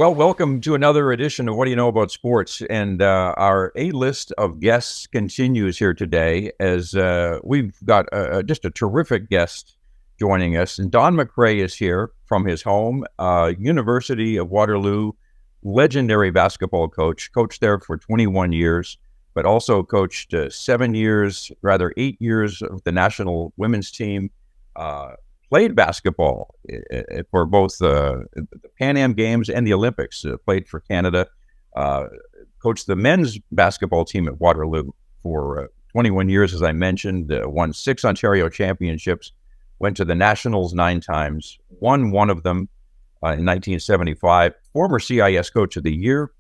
Well, welcome to another edition of What Do You Know About Sports? And our A-list of guests continues here today as we've got just a terrific guest joining us. And Don McCrae is here from his home, University of Waterloo, legendary basketball coach, coached there for 21 years, but also coached 8 years of the national women's team, played basketball for both the PanAm Games and the Olympics, played for Canada, coached the men's basketball team at Waterloo for 21 years, as I mentioned, won 6 Ontario championships, went to the Nationals 9 times, won one of them in 1975, former CIS Coach of the Year,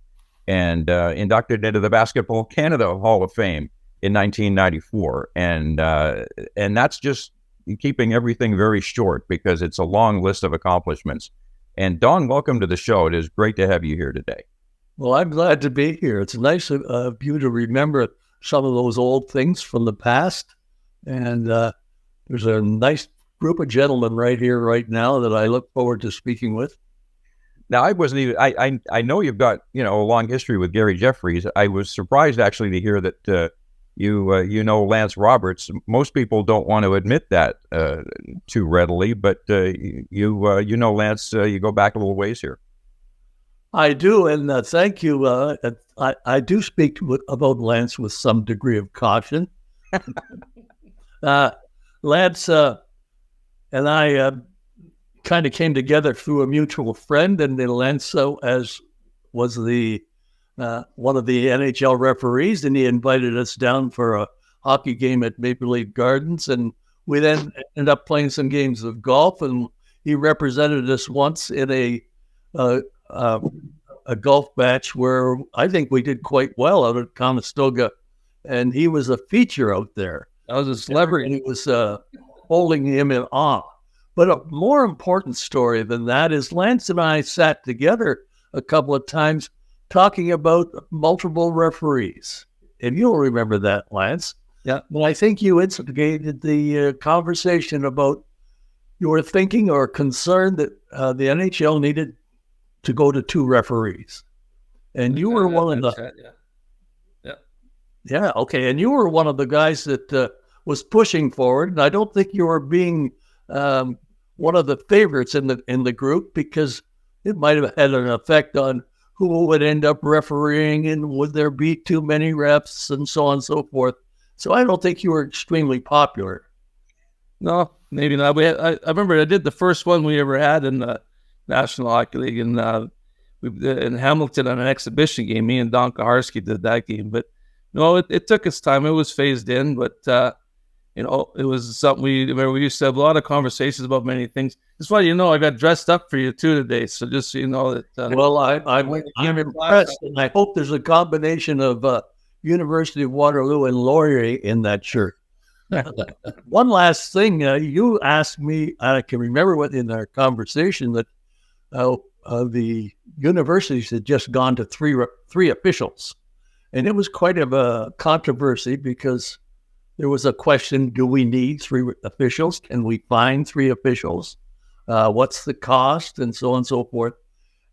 and inducted into the Basketball Canada Hall of Fame in 1994. And that's just keeping everything very short because it's a long list of accomplishments. And Don, welcome to the show. It is great to have you here today. Well, I'm glad to be here. It's nice of you to remember some of those old things from the past. And there's a nice group of gentlemen right here, right now that I look forward to speaking with. Now, I know you've got, a long history with Gary Jeffries. I was surprised actually to hear that you know Lance Roberts. Most people don't want to admit that too readily, but you know Lance. You go back a little ways here. I do, and thank you. I do speak about Lance with some degree of caution. Lance and I kind of came together through a mutual friend, and then Lance was the one of the NHL referees, and he invited us down for a hockey game at Maple Leaf Gardens, and we then ended up playing some games of golf, and he represented us once in a golf match where I think we did quite well out at Conestoga, and he was a feature out there. I was a celebrity, and he was holding him in awe. But a more important story than that is Lance and I sat together a couple of times talking about multiple referees. And you'll remember that, Lance. Yeah. But I think you instigated the conversation about your thinking or concern that the NHL needed to go to 2 referees. And you were one of the... Yeah, okay. And you were one of the guys that was pushing forward. And I don't think you were being one of the favorites in the group because it might have had an effect on who would end up refereeing and would there be too many refs and so on and so forth. So I don't think you were extremely popular. No, maybe not. I remember I did the first one we ever had in the National Hockey League in Hamilton on an exhibition game. Me and Don Kaharski did that game. But no, it took its time. It was phased in, but it was something we used to have a lot of conversations about many things. That's why, I got dressed up for you too today. So just so you know that. Well, I'm impressed, and I hope there's a combination of University of Waterloo and Laurier in that shirt. One last thing, you asked me, I can remember in our conversation that the universities had just gone to three officials, and it was quite of a controversy because there was a question, do we need 3 officials? Can we find 3 officials? What's the cost? And so on and so forth.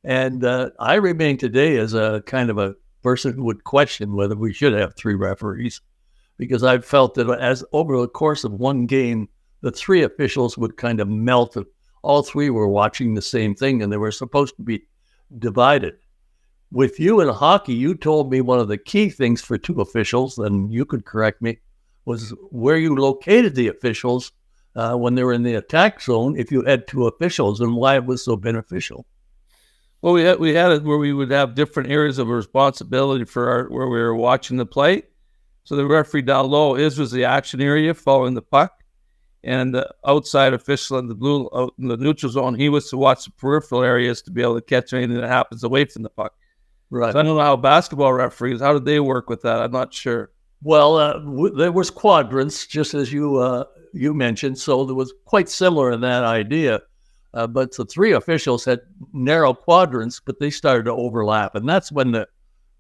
And I remain today as a kind of a person who would question whether we should have 3 referees, because I felt that as over the course of one game, the 3 officials would kind of melt. All 3 were watching the same thing, and they were supposed to be divided. With you in hockey, you told me one of the key things for 2 officials, and you could correct me, was where you located the officials when they were in the attack zone, if you had 2 officials, and why it was so beneficial. Well, we had it where we would have different areas of responsibility for where we were watching the play. So the referee down low, his was the action area following the puck, and the outside official in the neutral zone, he was to watch the peripheral areas to be able to catch anything that happens away from the puck. Right. So I don't know how basketball referees, how did they work with that? I'm not sure. Well, there was quadrants, just as you mentioned, so there was quite similar in that idea. But the 3 officials had narrow quadrants, but they started to overlap, and that's when the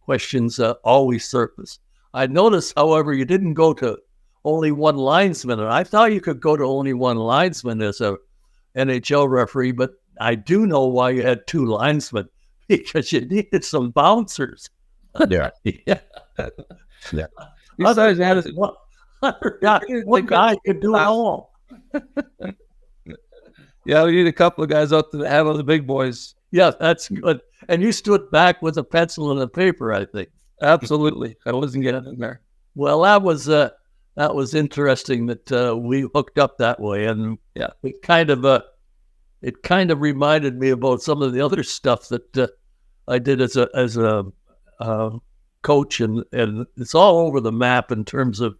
questions always surface. I noticed, however, you didn't go to only 1 linesman, and I thought you could go to only 1 linesman as a NHL referee, but I do know why you had 2 linesmen, because you needed some bouncers. Yeah. Yeah. Yeah. Besides, One guy could do it all. Yeah, we need a couple of guys out to handle the big boys. Yeah, that's good. And you stood back with a pencil and a paper, I think. Absolutely. I wasn't getting in there. Well, that was interesting that we hooked up that way, and Yeah. it kind of reminded me about some of the other stuff that I did as a coach, and it's all over the map in terms of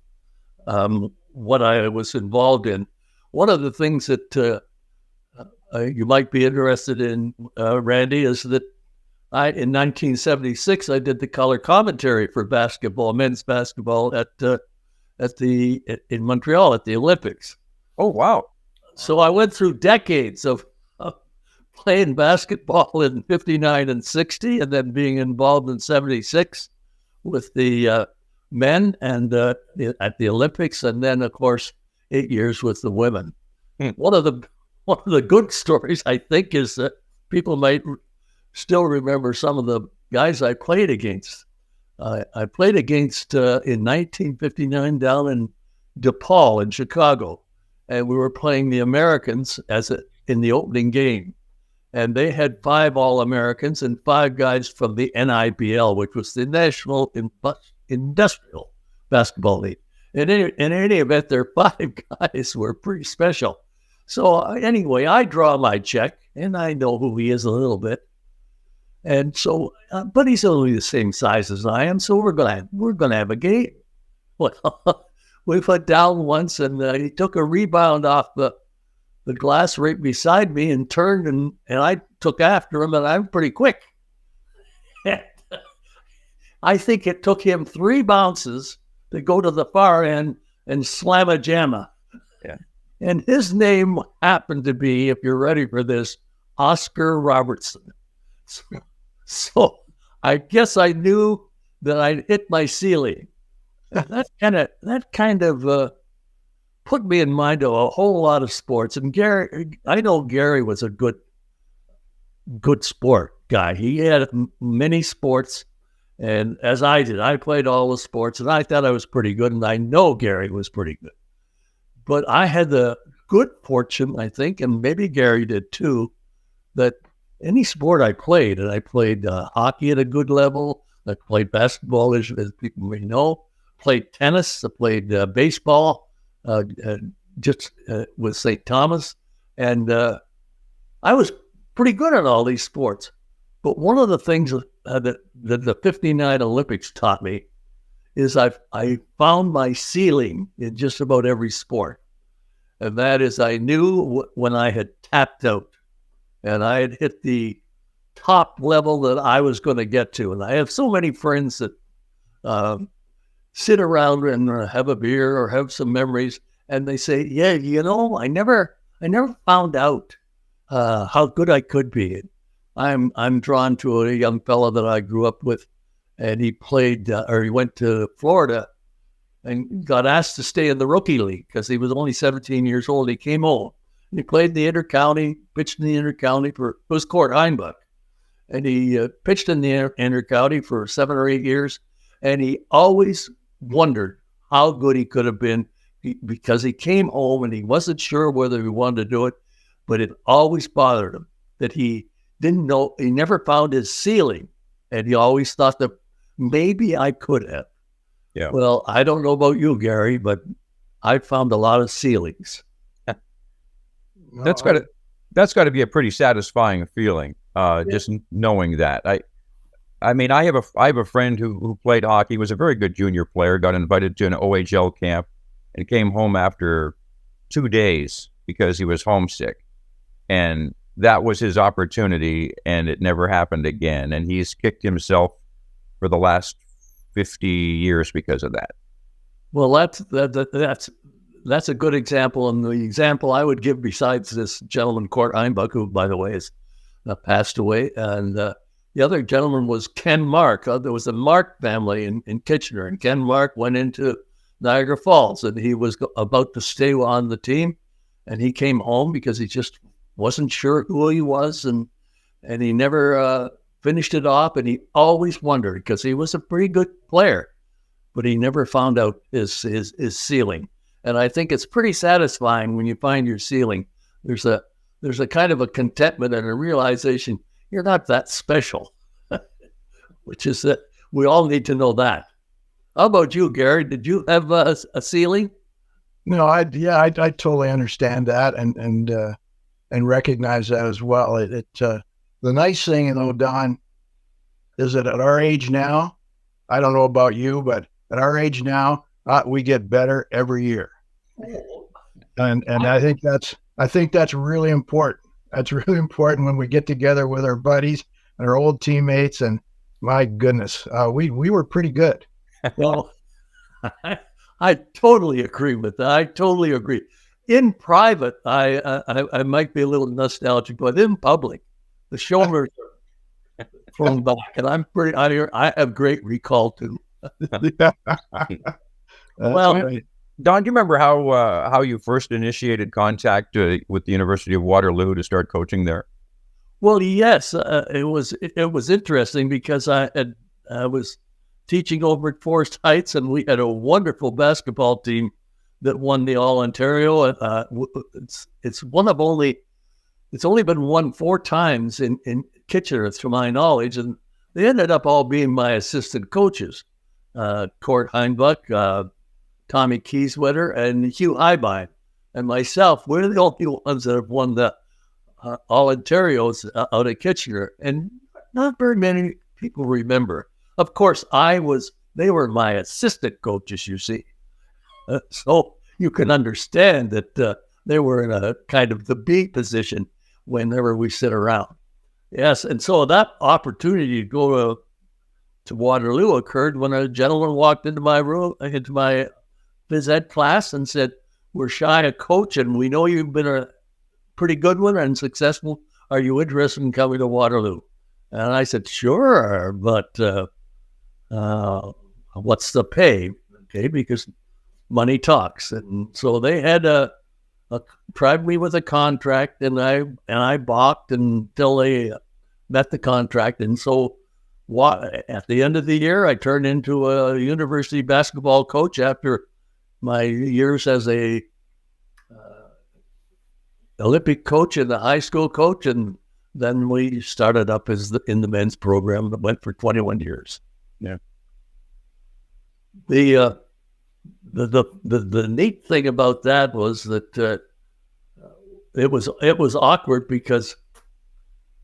what I was involved in. One of the things that you might be interested in, Randy, is that in 1976 I did the color commentary for basketball, men's basketball in Montreal at the Olympics. Oh, wow. So I went through decades of playing basketball in 59 and 60, and then being involved in 76 with the men and at the Olympics, and then of course 8 years with the women. One of the good stories, I think, is that people might still remember some of the guys I played against. I played against in 1959 down in DePaul in Chicago, and we were playing the Americans in the opening game. And they had 5 All-Americans and 5 guys from the NIBL, which was the National Industrial Basketball League. In any event, their 5 guys were pretty special. So anyway, I draw my check, and I know who he is a little bit. And so, but he's only the same size as I am, so we're gonna have a game. Well, we went down once, and he took a rebound off the glass right beside me and turned, and I took after him, and I'm pretty quick. I think it took him 3 bounces to go to the far end and slam a jamma. Yeah. And his name happened to be, if you're ready for this, Oscar Robertson. So I guess I knew that I'd hit my ceiling. That kind of put me in mind of a whole lot of sports. And I know Gary was a good sport guy. He had many sports, and as I did, I played all the sports, and I thought I was pretty good, and I know Gary was pretty good. But I had the good fortune, I think, and maybe Gary did too, that any sport I played, and I played hockey at a good level, I played basketball, as people may know, played tennis, I played baseball, just with St. Thomas, and I was pretty good at all these sports. But one of the things that the 59 Olympics taught me is I found my ceiling in just about every sport. And that is, I knew when I had tapped out and I had hit the top level that I was going to get to. And I have so many friends that sit around and have a beer or have some memories, and they say, yeah, I never found out how good I could be. I'm drawn to a young fellow that I grew up with, and he went to Florida and got asked to stay in the rookie league because he was only 17 years old. He came home and he played in the intercounty, pitched in the intercounty it was Court Heinbuch, and he pitched in the intercounty for 7 or 8 years, and he always wondered how good he could have been because he came home and he wasn't sure whether he wanted to do it, but it always bothered him that he didn't know, he never found his ceiling, and he always thought that maybe I could have. Yeah. Well, I don't know about you, Gary, but I found a lot of ceilings. That's got to be a pretty satisfying feeling, just knowing that. I mean, I have a friend who played hockey, was a very good junior player, got invited to an OHL camp, and came home after 2 days because he was homesick. And that was his opportunity, and it never happened again. And he's kicked himself for the last 50 years because of that. Well, that's a good example. And the example I would give, besides this gentleman, Court Heinbuch, who, by the way, has passed away, and the other gentleman was Ken Mark. There was a Mark family in Kitchener, and Ken Mark went into Niagara Falls, and he was about to stay on the team, and he came home because he just wasn't sure who he was, and he never finished it off, and he always wondered, because he was a pretty good player, but he never found out his ceiling. And I think it's pretty satisfying when you find your ceiling. There's a kind of a contentment and a realization you're not that special, which is that we all need to know that. How about you, Gary? Did you have a ceiling? No, I totally understand that and recognize that as well. The nice thing, though, Don, is that at our age now, I don't know about you, but at our age now, we get better every year, and I think that's really important. That's really important when we get together with our buddies and our old teammates. And my goodness, we were pretty good. Well, I totally agree with that. I totally agree. In private, I might be a little nostalgic, but in public, the shoulders are thrown back, and I have great recall too. Well, right. Don, do you remember how you first initiated contact with the University of Waterloo to start coaching there? Well, yes, it was interesting because I was teaching over at Forest Heights, and we had a wonderful basketball team that won the All Ontario. It's only been won 4 times in Kitchener, to my knowledge, and they ended up all being my assistant coaches, Court Heinbuch, Tommy Kieswetter, and Hugh Highbine, and myself. We're the only ones that have won the All Ontarios out of Kitchener, and not very many people remember. Of course, they were my assistant coaches, you see. So you can understand that they were in a kind of the B position whenever we sit around. Yes, and so that opportunity to go to Waterloo occurred when a gentleman walked into my room, into my phys ed class, and said, "We're shy a coach, and we know you've been a pretty good one and successful. Are you interested in coming to Waterloo?" And I said, "Sure, but what's the pay?" Okay, because money talks. And so they had tried me with a contract, and I balked until they met the contract. And so at the end of the year, I turned into a university basketball coach after my years as a Olympic coach and a high school coach, and then we started up in the men's program that went for 21 years. Yeah. The neat thing about that was that it was awkward because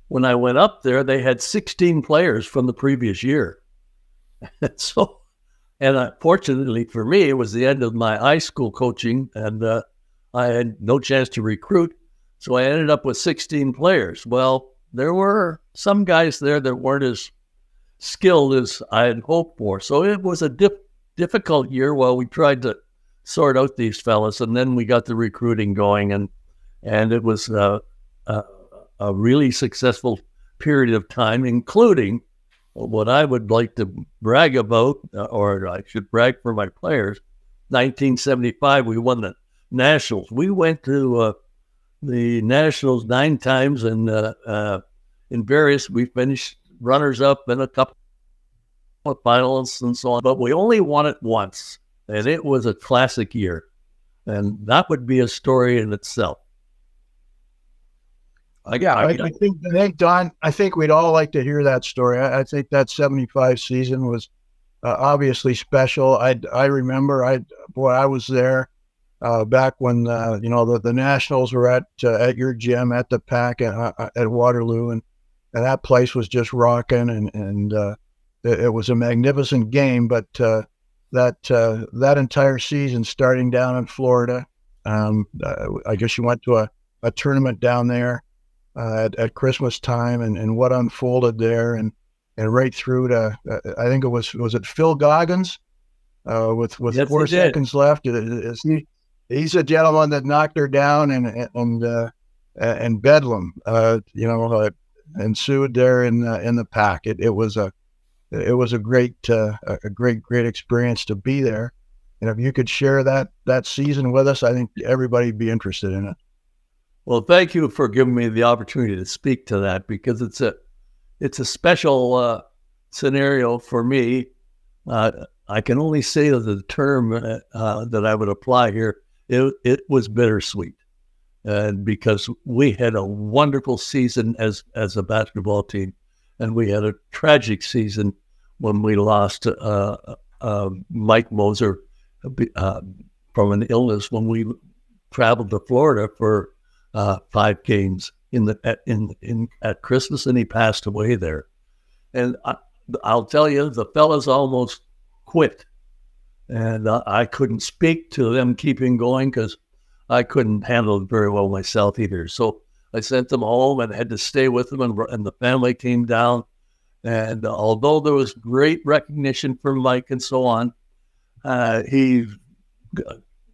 when I went up there, they had 16 players from the previous year. Fortunately for me, it was the end of my high school coaching, and I had no chance to recruit. So I ended up with 16 players. Well, there were some guys there that weren't as skilled as I had hoped for. So it was a difficult year while we tried to sort out these fellas, and then we got the recruiting going, and it was a really successful period of time, including what I would like to brag about, or I should brag for my players. 1975, we won the Nationals. We went to the Nationals 9 times, and we finished runners-up in a couple of finals and so on, but we only won it once, and it was a classic year, and that would be a story in itself. I think, Don, I think we'd all like to hear that story. I think that 75 season was obviously special. I remember, I was there back when the Nationals were at your gym at the PAC at Waterloo, and that place was just rocking, and it was a magnificent game. But that entire season, starting down in Florida, I guess you went to a tournament down there at Christmas time, and what unfolded there, and right through to I think it was it Phil Goggins with yes, 4 seconds left. He's a gentleman that knocked her down, and Bedlam ensued there in the PAC. It was a great experience to be there, and if you could share that season with us, I think everybody'd be interested in it. Well, thank you for giving me the opportunity to speak to that, because it's a special scenario for me. I can only say that the term that I would apply here, it was bittersweet. Because we had a wonderful season as a basketball team, and we had a tragic season when we lost Mike Moser from an illness when we traveled to Florida for 5 games at Christmas, and he passed away there. And I'll tell you, the fellas almost quit, and I couldn't speak to them keeping going because I couldn't handle it very well myself either. So I sent them home and had to stay with them, and the family came down. And although there was great recognition for Mike and so on, he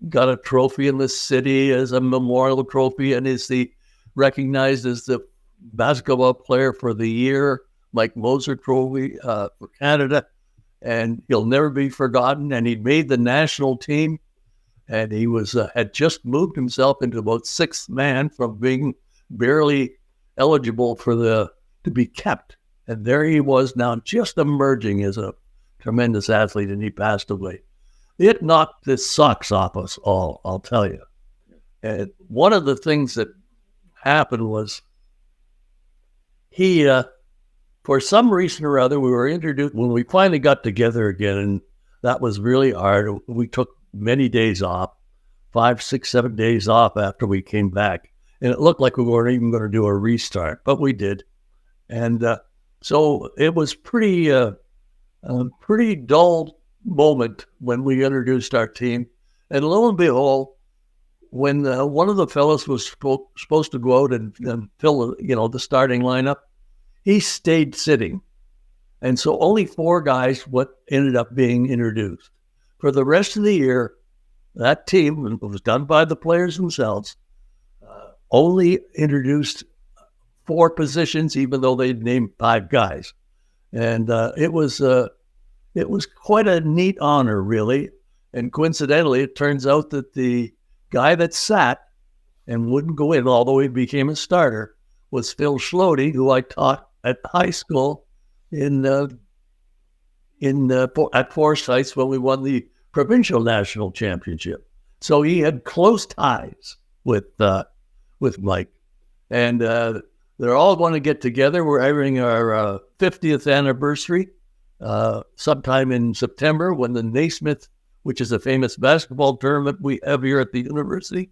got a trophy in the city as a memorial trophy and is recognized as the basketball player for the year, Mike Moser trophy for Canada. And he'll never be forgotten. And he made the national team. And he had just moved himself into about 6th man from being barely eligible to be kept. And there he was now, just emerging as a tremendous athlete, and he passed away. It knocked the socks off us all, I'll tell you. And one of the things that happened was he, for some reason or other, we were introduced when we finally got together again, and that was really hard. We took many days off, 5, 6, 7 days off after we came back. And it looked like we weren't even going to do a restart, but we did. And so it was a pretty dull moment when we introduced our team. And lo and behold, when one of the fellows was supposed to go out and fill the starting lineup, he stayed sitting. And so only 4 guys ended up being introduced. For the rest of the year, that team, it was done by the players themselves, only introduced 4 positions, even though they'd named 5 guys. And it was quite a neat honor, really. And coincidentally, it turns out that the guy that sat and wouldn't go in, although he became a starter, was Phil Schlody, who I taught at high school at Forsyth when we won the provincial national championship. So he had close ties with Mike. And they're all going to get together. We're having our 50th anniversary sometime in September when the Naismith, which is a famous basketball tournament we have here at the university,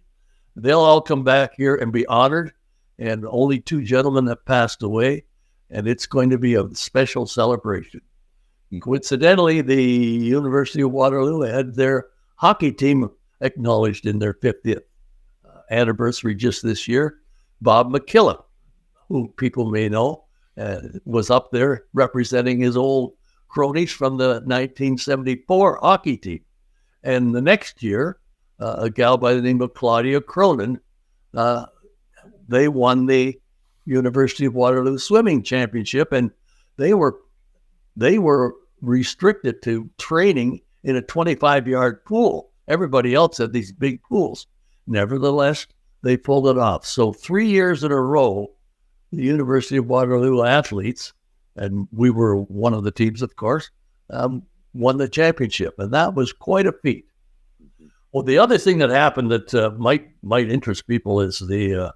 they'll all come back here and be honored. And only 2 gentlemen have passed away. And it's going to be a special celebration. Coincidentally, the University of Waterloo had their hockey team acknowledged in their 50th anniversary just this year. Bob McKillop, who people may know, was up there representing his old cronies from the 1974 hockey team. And the next year, a gal by the name of Claudia Cronin, they won the University of Waterloo swimming championship, and they were restricted to training in a 25-yard pool. Everybody else had these big pools. Nevertheless, they pulled it off. So 3 years in a row, the University of Waterloo athletes, and we were one of the teams, of course, won the championship, and that was quite a feat. Well, the other thing that happened that might interest people is the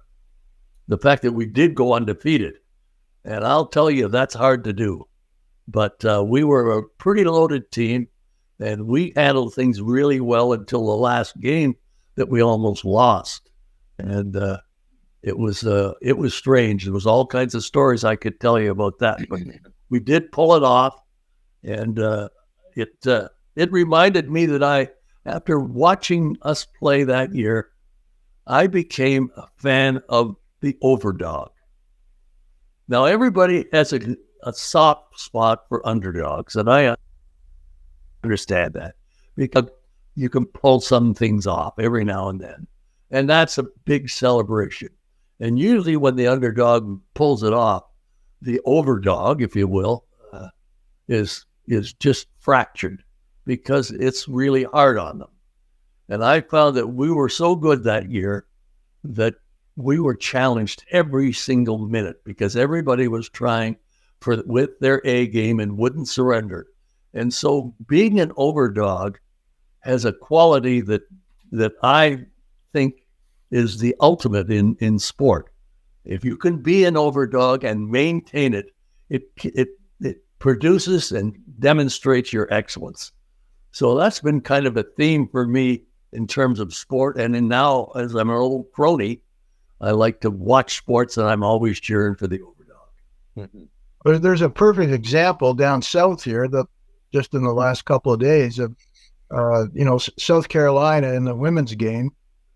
fact that we did go undefeated. And I'll tell you, that's hard to do. But we were a pretty loaded team, and we handled things really well until the last game that we almost lost. And it was strange. There was all kinds of stories I could tell you about that. But we did pull it off, and it reminded me that after watching us play that year, I became a fan of the overdog. Now, everybody has a soft spot for underdogs, and I understand that because you can pull some things off every now and then, and that's a big celebration. And usually when the underdog pulls it off, the overdog, if you will, is just fractured because it's really hard on them. And I found that we were so good that year that we were challenged every single minute because everybody was trying with their A game and wouldn't surrender. And so being an overdog has a quality that I think is the ultimate in sport. If you can be an overdog and maintain it, it produces and demonstrates your excellence. So that's been kind of a theme for me in terms of sport. And then now, as I'm an old crony, I like to watch sports, and I'm always cheering for the overdog. Mm-hmm. But there's a perfect example down south here, just in the last couple of days of, South Carolina in the women's game,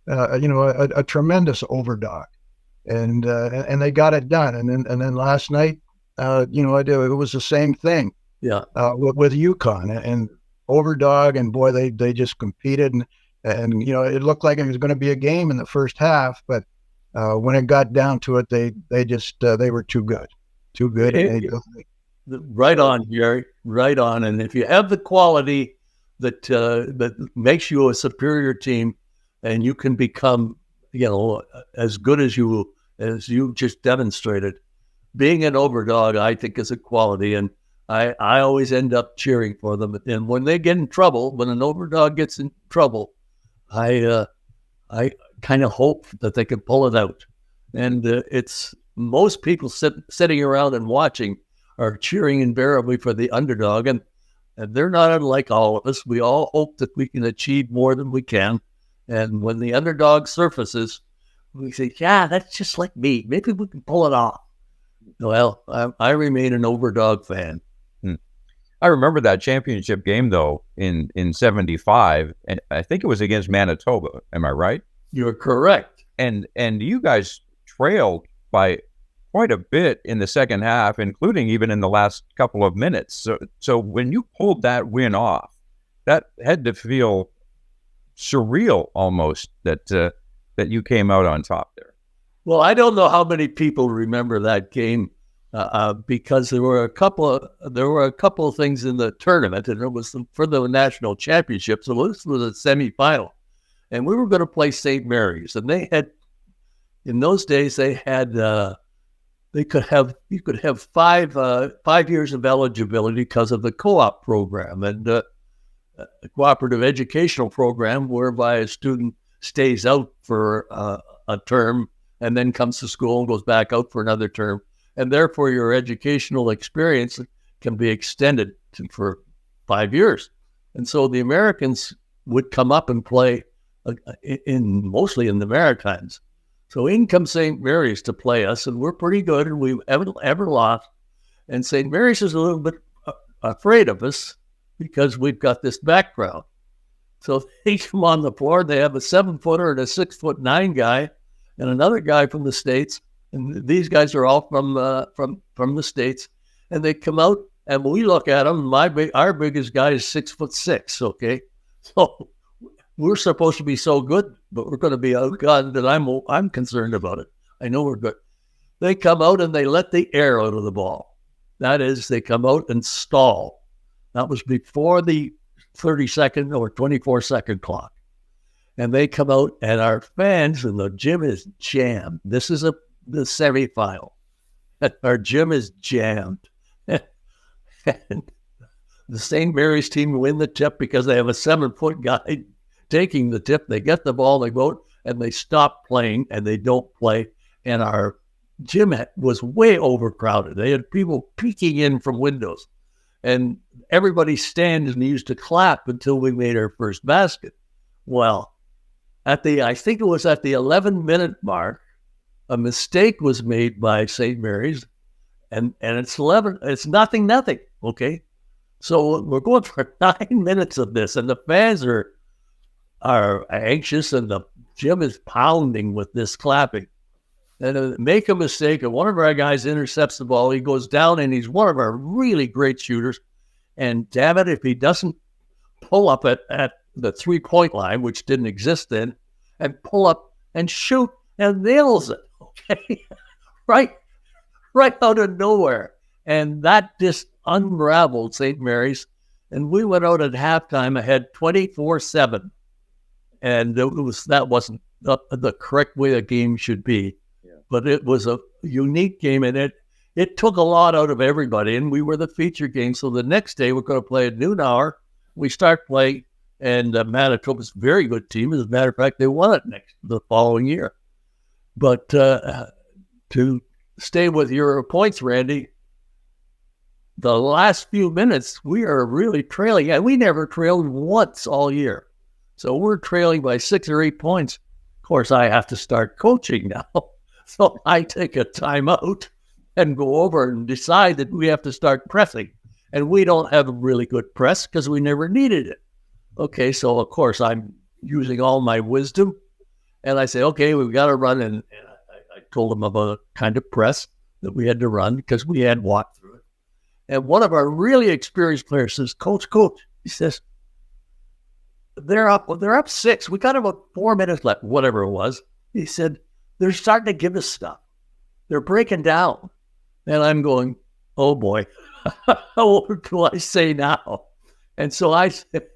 a tremendous overdog, and they got it done. And then last night, it was the same thing. Yeah. With UConn and overdog, and boy, they just competed, and it looked like it was going to be a game in the first half, but when it got down to it, they were too good. Right on, Jerry. Right on. And if you have the quality that makes you a superior team, and you can become, as good as you just demonstrated, being an overdog, I think, is a quality. And I always end up cheering for them. And when they get in trouble, when an overdog gets in trouble, I kind of hope that they can pull it out. And it's most people sitting around and watching are cheering invariably for the underdog, and they're not unlike all of us. We all hope that we can achieve more than we can. And when the underdog surfaces, we say, yeah, that's just like me. Maybe we can pull it off. Well, I remain an overdog fan. I remember that championship game, though, in 75, and I think it was against Manitoba. Am I right? You're correct. And you guys trailed by quite a bit in the second half, including even in the last couple of minutes. So when you pulled that win off, that had to feel surreal almost that you came out on top there. Well, I don't know how many people remember that game because there were a couple of things in the tournament, and it was for the national championship. So this was a semifinal, and we were going to play St. Mary's, and they had, in those days, they had you could have 5 years of eligibility because of the co-op program and a cooperative educational program whereby a student stays out for a term and then comes to school and goes back out for another term. And therefore, your educational experience can be extended for 5 years. And so the Americans would come up and play mostly in the Maritimes. So in comes St. Mary's to play us, and we're pretty good, and we haven't ever lost. And St. Mary's is a little bit afraid of us because we've got this background. So they come on the floor, they have a 7-footer and a 6'9" guy, and another guy from the States. And these guys are all from the States. And they come out, and we look at them. Our biggest guy is 6'6". Okay, so we're supposed to be so good, but we're going to be outgunned, and I'm concerned about it. I know we're good. They come out and they let the air out of the ball. That is, they come out and stall. That was before the 30-second or 24-second clock. And they come out, and our fans, and the gym is jammed. This is the semifinal. Our gym is jammed. And the St. Mary's team win the tip because they have a 7-foot guy taking the tip. They get the ball, they go out, and they stop playing, and they don't play. And our gym was way overcrowded. They had people peeking in from windows. And everybody stands and used to clap until we made our first basket. Well, I think it was at the 11-minute mark, a mistake was made by St. Mary's, and it's 11. It's nothing. Okay, so we're going for 9 minutes of this, and the fans are anxious, and the gym is pounding with this clapping. And make a mistake, and one of our guys intercepts the ball. He goes down, and he's one of our really great shooters. And damn it, if he doesn't pull up at the 3-point line, which didn't exist then, and pull up and shoot and nails it, okay, right out of nowhere. And that just unraveled St. Mary's. And we went out at halftime ahead 24-7. And that wasn't the correct way a game should be. Yeah. But it was a unique game, and it it took a lot out of everybody, and we were the feature game. So the next day we're going to play at noon hour. We start playing, and Manitoba's a very good team. As a matter of fact, they won it the following year. But to stay with your points, Randy, the last few minutes, we are really trailing. And we never trailed once all year. So we're trailing by 6 or 8 points. Of course, I have to start coaching now. So I take a timeout and go over and decide that we have to start pressing. And we don't have a really good press because we never needed it. Okay, so of course I'm using all my wisdom. And I say, okay, we've got to run. And I told them about a kind of press that we had to run because we had walked through it. And one of our really experienced players says, Coach, he says, they're up 6. We got about 4 minutes left, whatever it was. He said, they're starting to give us stuff. They're breaking down. And I'm going, oh boy, what do I say now? And so I said,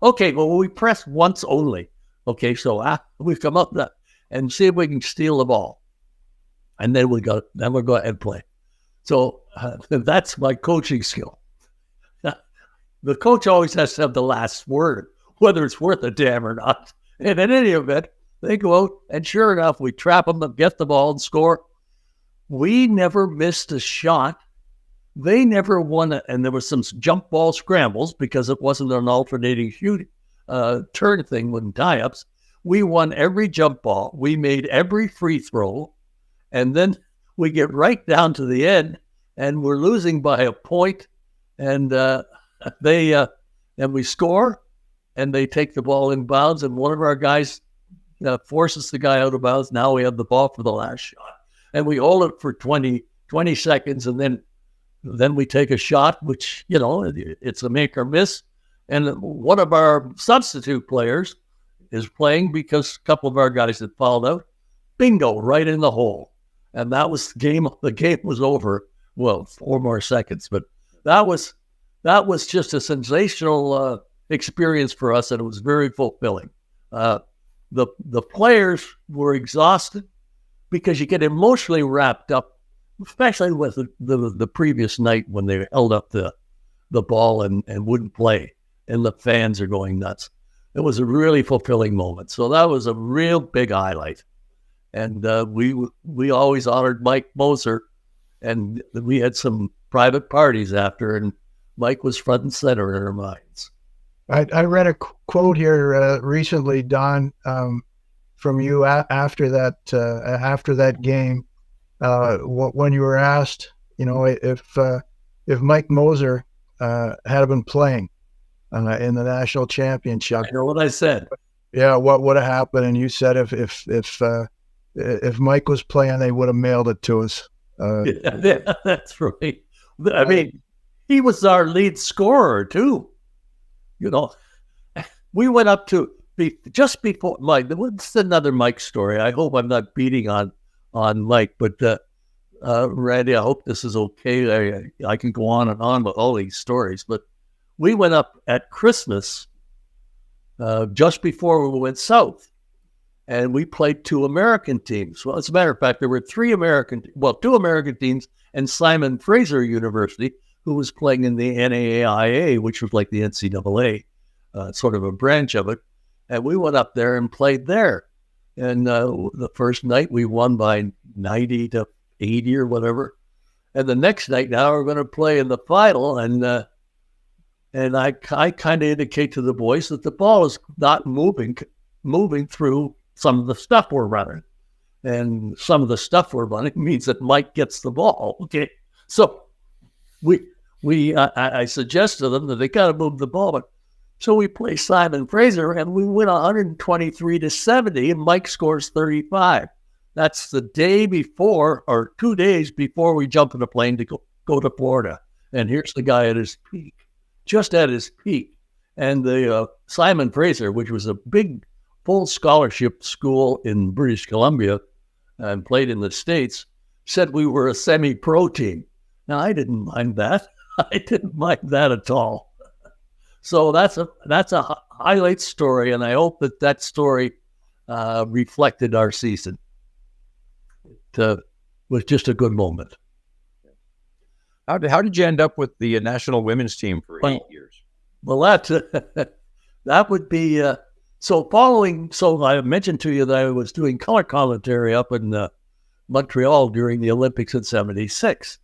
okay, well, we press once only. Okay, so we come up and see if we can steal the ball. And then we'll go ahead and play. So that's my coaching skill. The coach always has to have the last word, whether it's worth a damn or not. And in any event, they go out, and sure enough, we trap them and get the ball and score. We never missed a shot. They never won it, and there was some jump ball scrambles because it wasn't an alternating shoot turn thing with tie-ups. We won every jump ball. We made every free throw, and then we get right down to the end, and we're losing by a point, and we score, and they take the ball in bounds, and one of our guys forces the guy out of bounds. Now we have the ball for the last shot, and we hold it for 20 seconds, and then we take a shot, which, it's a make or miss. And one of our substitute players is playing because a couple of our guys had fouled out. Bingo, right in the hole. And that was the game. The game was over. Well, 4 more seconds, but that was just a sensational experience for us, and it was very fulfilling. The players were exhausted because you get emotionally wrapped up, especially with the previous night when they held up the ball and wouldn't play, and the fans are going nuts. It was a really fulfilling moment. So that was a real big highlight. And we always honored Mike Moser, and we had some private parties after, and Mike was front and center in our minds. I read a quote here recently, Don, from you after that game. When you were asked, if Mike Moser had been playing in the national championship, I know what I said. Yeah, what would have happened? And you said if Mike was playing, they would have mailed it to us. Yeah, that's right. I mean, he was our lead scorer too. We went up to just before Mike. What's another Mike story? I hope I'm not beating on Mike, but Randy, I hope this is okay. I can go on and on with all these stories, but we went up at Christmas just before we went south, and we played 2 American teams. Well, as a matter of fact, there were 2 American teams and Simon Fraser University, who was playing in the NAIA, which was like the NCAA, sort of a branch of it. And we went up there and played there. And the first night we won by 90 to 80 or whatever. And the next night now we're going to play in the final. And I kind of indicate to the boys that the ball is not moving through some of the stuff we're running. And some of the stuff we're running means that Mike gets the ball. Okay. So I suggest to them that they got to move the ball. But so we play Simon Fraser, and we win 123-70, and Mike scores 35. That's the day before, or 2 days before we jump in a plane to go to Florida. And here's the guy at his peak, just at his peak. And the Simon Fraser, which was a big full scholarship school in British Columbia and played in the States, said we were a semi-pro team. Now, I didn't mind that. I didn't mind that at all. So that's a highlight story, and I hope that story reflected our season. It was just a good moment. How did you end up with the national women's team for 8 years? Well, that would be so. So I mentioned to you that I was doing color commentary up in Montreal during the Olympics in '76.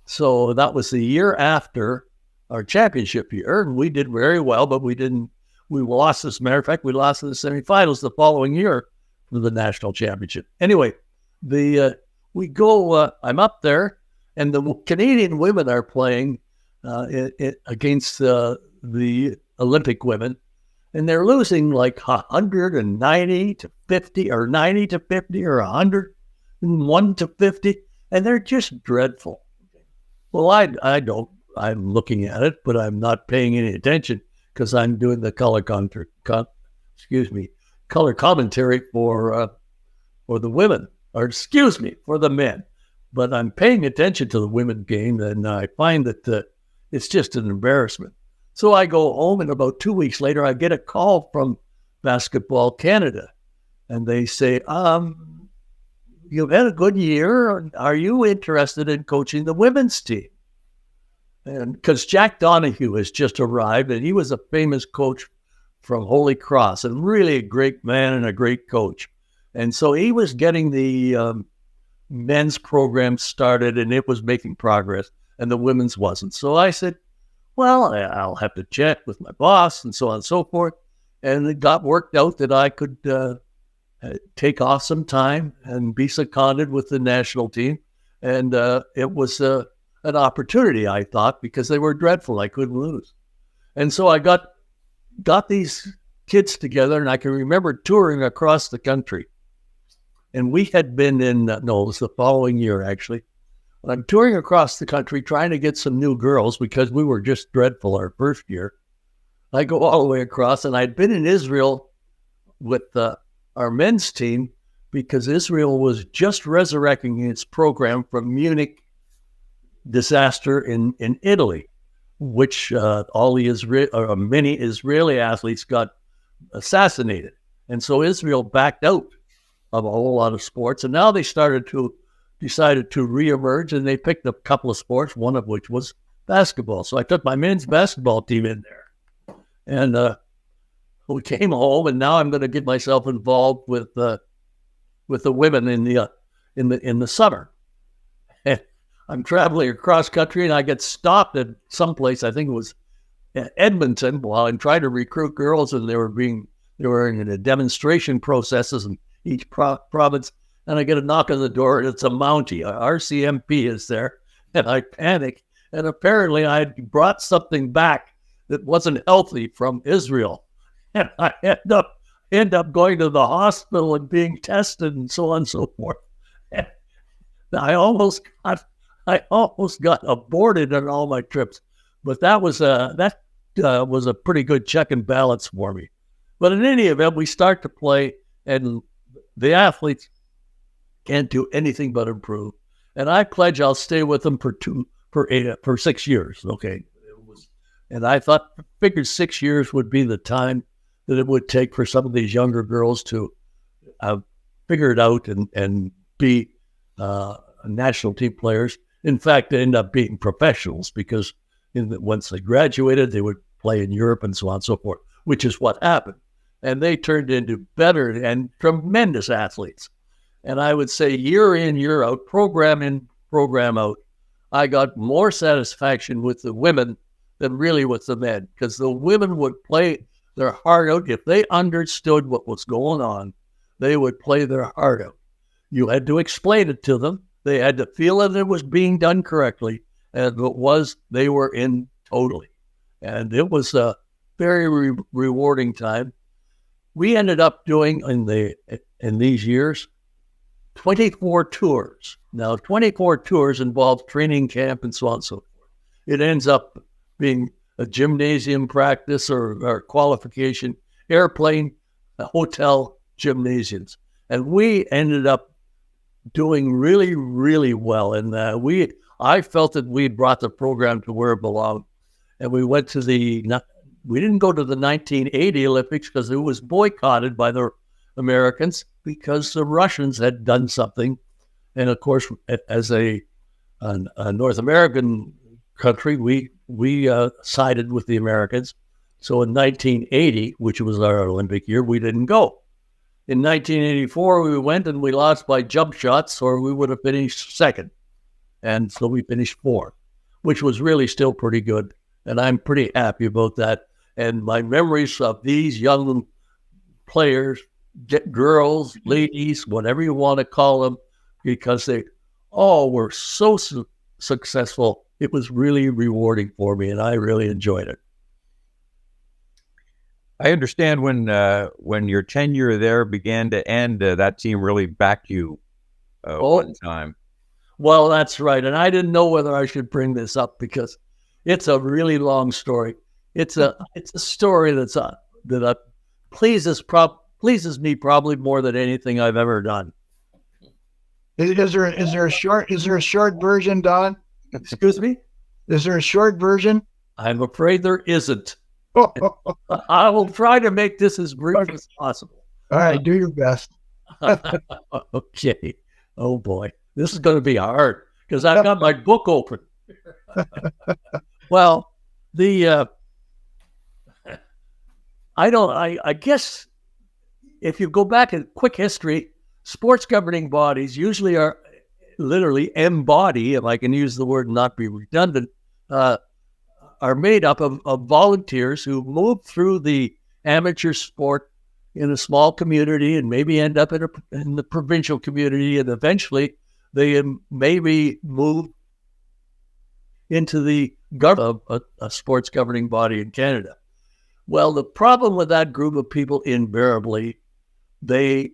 So that was the year after our championship year, and we did very well, but we didn't. We lost. As a matter of fact, we lost in the semifinals the following year for the national championship. Anyway, we go. I'm up there, and the Canadian women are playing against the Olympic women, and they're losing like 190 to 50, or 90 to 50, or 101 to 50, and they're just dreadful. Well, I don't. I'm looking at it, but I'm not paying any attention because I'm doing the color commentary for the women, or for the men. But I'm paying attention to the women's game, and I find that it's just an embarrassment. So I go home, and about 2 weeks later, I get a call from Basketball Canada, and they say, "You've had a good year. Are you interested in coaching the women's team?" And because Jack Donahue has just arrived, and he was a famous coach from Holy Cross, and really a great man and a great coach. And so he was getting the men's program started, and it was making progress, and the women's wasn't. So I said, well, I'll have to check with my boss, and so on and so forth. And it got worked out that I could take off some time and be seconded with the national team. And it was an opportunity, I thought, because they were dreadful. I couldn't lose. And so I got these kids together, and I can remember touring across the country. And we had been it was the following year, actually. I'm touring across the country trying to get some new girls because we were just dreadful our first year. I go all the way across, and I'd been in Israel with our men's team because Israel was just resurrecting its program from Munich disaster in Italy, which many Israeli athletes got assassinated. And so Israel backed out of a whole lot of sports. And now they decided to reemerge, and they picked up a couple of sports, one of which was basketball. So I took my men's basketball team in there, and we came home, and now I'm going to get myself involved with the women in the summer. And I'm traveling across country, and I get stopped at some place, I think it was Edmonton, while I'm trying to recruit girls, and they were in the demonstration processes in each province. And I get a knock on the door, and it's a Mountie. Our RCMP is there, and I panic. And apparently I had brought something back that wasn't healthy from Israel. And I end up going to the hospital and being tested and so on and so forth. And I almost got aborted on all my trips. But that was a pretty good check and balance for me. But in any event, we start to play, and the athletes can't do anything but improve. And I pledge I'll stay with them for 6 years. Okay. And I figured 6 years would be the time that it would take for some of these younger girls to figure it out and be national team players. In fact, they end up being professionals because once they graduated, they would play in Europe and so on and so forth, which is what happened. And they turned into better and tremendous athletes. And I would say year in, year out, program in, program out, I got more satisfaction with the women than really with the men, because the women would play their heart out. If they understood what was going on, they would play their heart out. You had to explain it to them. They had to feel that it was being done correctly. And if it was, they were in totally. And it was a very rewarding time. We ended up doing in these years 24 tours. Now, 24 tours involve training camp and so on and so forth. It ends up being a gymnasium practice or qualification, airplane, hotel, gymnasiums. And we ended up doing really, really well. And I felt that we brought the program to where it belonged. And we went to we didn't go to the 1980 Olympics because it was boycotted by the Americans because the Russians had done something. And of course, as a North American country, we sided with the Americans. So in 1980, which was our Olympic year, we didn't go. In 1984, we went and we lost by jump shots, or we would have finished second. And so we finished fourth, which was really still pretty good. And I'm pretty happy about that. And my memories of these young players, girls, ladies, whatever you want to call them, because they all were so successful. It was really rewarding for me, and I really enjoyed it. I understand when your tenure there began to end, that team really backed you one time. Well, that's right. And I didn't know whether I should bring this up because it's a really long story. It's a story that pleases me probably more than anything I've ever done. Is there a short version, Don? Excuse me? Is there a short version? I'm afraid there isn't. I will try to make this as brief as possible. All right, do your best. Okay. Oh boy, this is going to be hard because I've got my book open. Well, I guess if you go back in quick history, sports governing bodies usually are literally embody, if I can use the word and not be redundant, are made up of volunteers who move through the amateur sport in a small community and maybe end up in the provincial community, and eventually they maybe move into the government of a sports governing body in Canada. Well, the problem with that group of people, invariably, they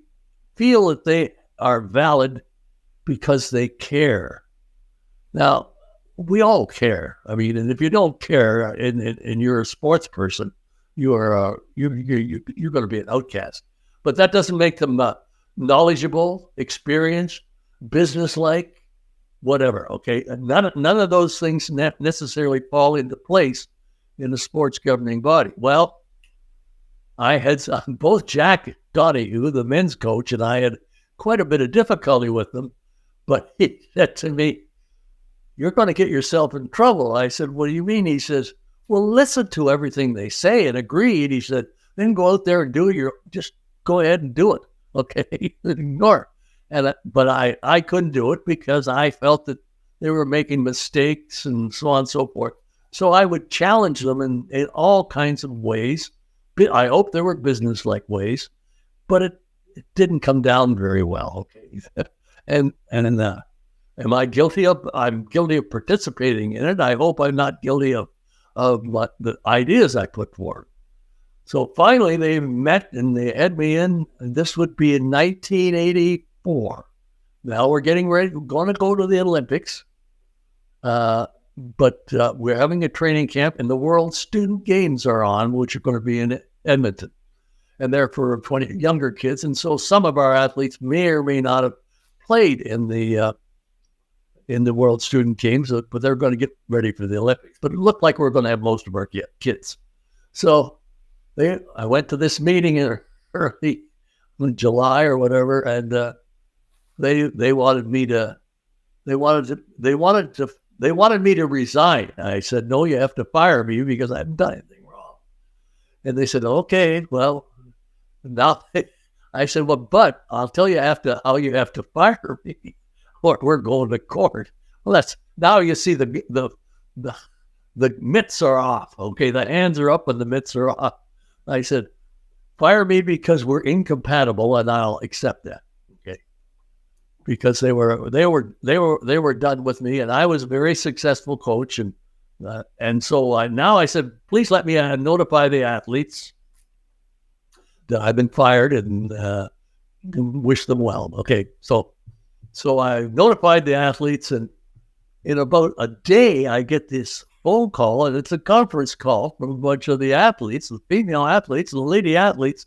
feel that they are valid because they care. Now, we all care. I mean, and if you don't care and you're a sports person, you're going to be an outcast. But that doesn't make them knowledgeable, experienced, businesslike, whatever. Okay, none of those things necessarily fall into place in a sports governing body. Well, I had both Jack Donahue, the men's coach, and I had quite a bit of difficulty with them. But he said to me, "You're going to get yourself in trouble." I said, "What do you mean?" He says, "Well, listen to everything they say and agree." And he said, "Then go out there and do it. Just go ahead and do it. Okay, ignore." But I couldn't do it because I felt that they were making mistakes and so on and so forth. So I would challenge them in all kinds of ways. I hope there were business-like ways, but it didn't come down very well. Okay, and am I guilty of? I'm guilty of participating in it. I hope I'm not guilty of what the ideas I put forward. So finally, they met and they had me in, and this would be in 1984. Now we're getting ready. We're going to go to the Olympics, but we're having a training camp, and the World Student Games are on, which are going to be in Edmonton, and they're for 20 younger kids. And so some of our athletes may or may not have played in the World Student Games, but they're going to get ready for the Olympics. But it looked like we're going to have most of our kids. So I went to this meeting in early July or whatever, and they wanted me to resign. I said, "No, you have to fire me because I haven't done anything wrong." And they said, "Okay, well, now." I said, "Well, but I'll tell you how you have to fire me, or we're going to court." Well, that's now you see the mitts are off. Okay, the hands are up and the mitts are off. I said, "Fire me because we're incompatible, and I'll accept that." Okay, because they were done with me, and I was a very successful coach, and so I said, "Please let me notify the athletes that I've been fired and wish them well." Okay, so I notified the athletes, and in about a day, I get this phone call, and it's a conference call from a bunch of the athletes, the female athletes, the lady athletes,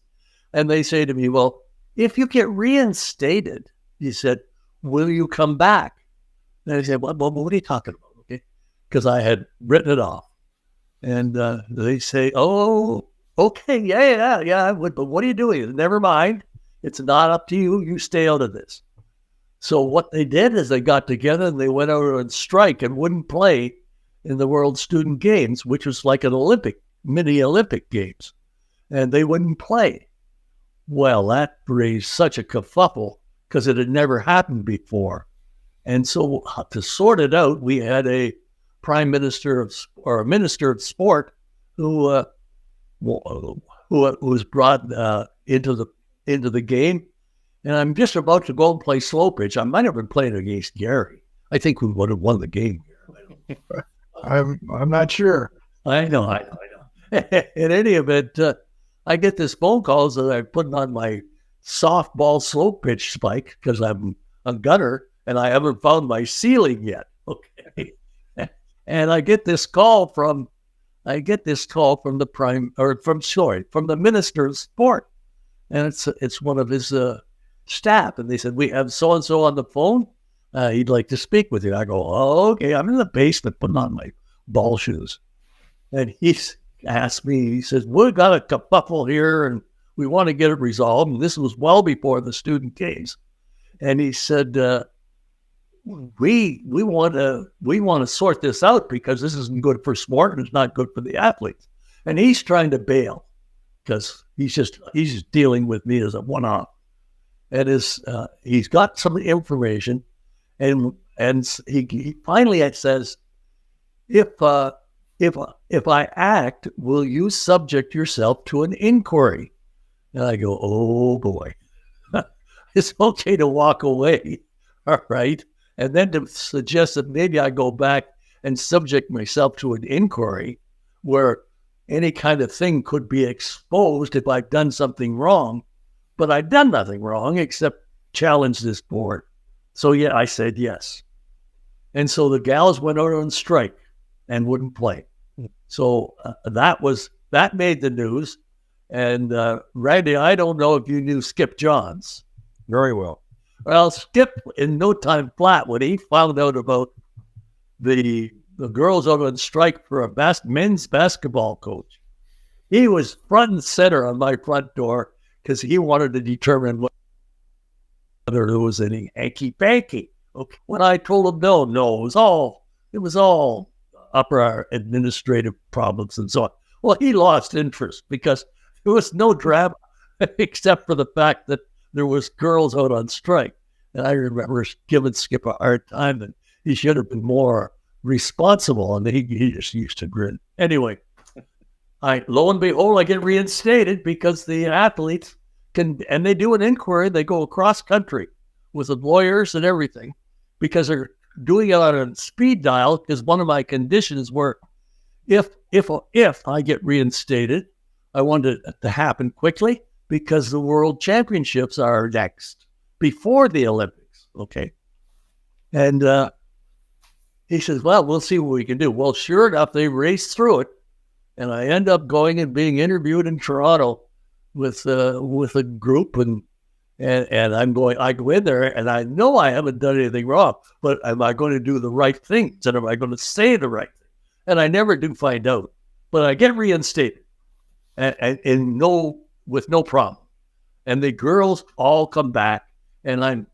and they say to me, "Well, if you get reinstated," he said, "will you come back?" And I said, "Well, what are you talking about?" Okay, because I had written it off, and they say, "Oh, okay, yeah, I would, but what are you doing?" "Never mind, it's not up to you. You stay out of this." So what they did is they got together and they went out on strike and wouldn't play in the World Student Games, which was like an mini Olympic Games, and they wouldn't play. Well, that raised such a kerfuffle because it had never happened before. And so to sort it out, we had a prime minister or a minister of sport who was brought into the game. And I'm just about to go and play slow pitch. I might have been playing against Gary. I think we would have won the game. I'm not sure. I know. In any event, I get this phone call that I'm putting on my softball slow pitch spike because I'm a gunner and I haven't found my ceiling yet. Okay. And I get this call from the minister of sport. And it's one of his staff. And they said, we have so-and-so on the phone. He'd like to speak with you. I go, oh, okay. I'm in the basement putting on my ball shoes. And he's asked me, he says, we've got a kerfuffle here and we want to get it resolved. And this was well before the student games. And he said, we want to sort this out because this isn't good for sport and it's not good for the athletes. And he's trying to bail because he's just dealing with me as a one-off. And he's got some information, and he finally says, if I act, will you subject yourself to an inquiry? And I go, oh boy, it's okay to walk away, all right? And then to suggest that maybe I go back and subject myself to an inquiry where any kind of thing could be exposed if I've done something wrong, but I've done nothing wrong except challenge this board. So yeah, I said yes. And so the gals went out on strike and wouldn't play. So that made the news. And Randy, I don't know if you knew Skip Johns. Very well. Well, Skip, in no time flat, when he found out about the girls out on strike for a men's basketball coach, he was front and center on my front door because he wanted to determine whether there was any hanky-panky. Okay. When I told him no, it was all upper administrative problems and so on. Well, he lost interest because there was no drama except for the fact that there was girls out on strike. And I remember giving Skip a hard time and he should have been more responsible. And he just used to grin. Anyway, lo and behold, I get reinstated because the athletes and they do an inquiry. They go across country with the lawyers and everything because they're doing it on a speed dial because one of my conditions were if I get reinstated, I want it to happen quickly because the World Championships are next before the Olympics. Okay. And he says, well, we'll see what we can do. Well, sure enough, they race through it. And I end up going and being interviewed in Toronto with a group and I go in there and I know I haven't done anything wrong, but am I going to do the right things? And am I going to say the right thing? And I never do find out, but I get reinstated and with no problem. And the girls all come back and I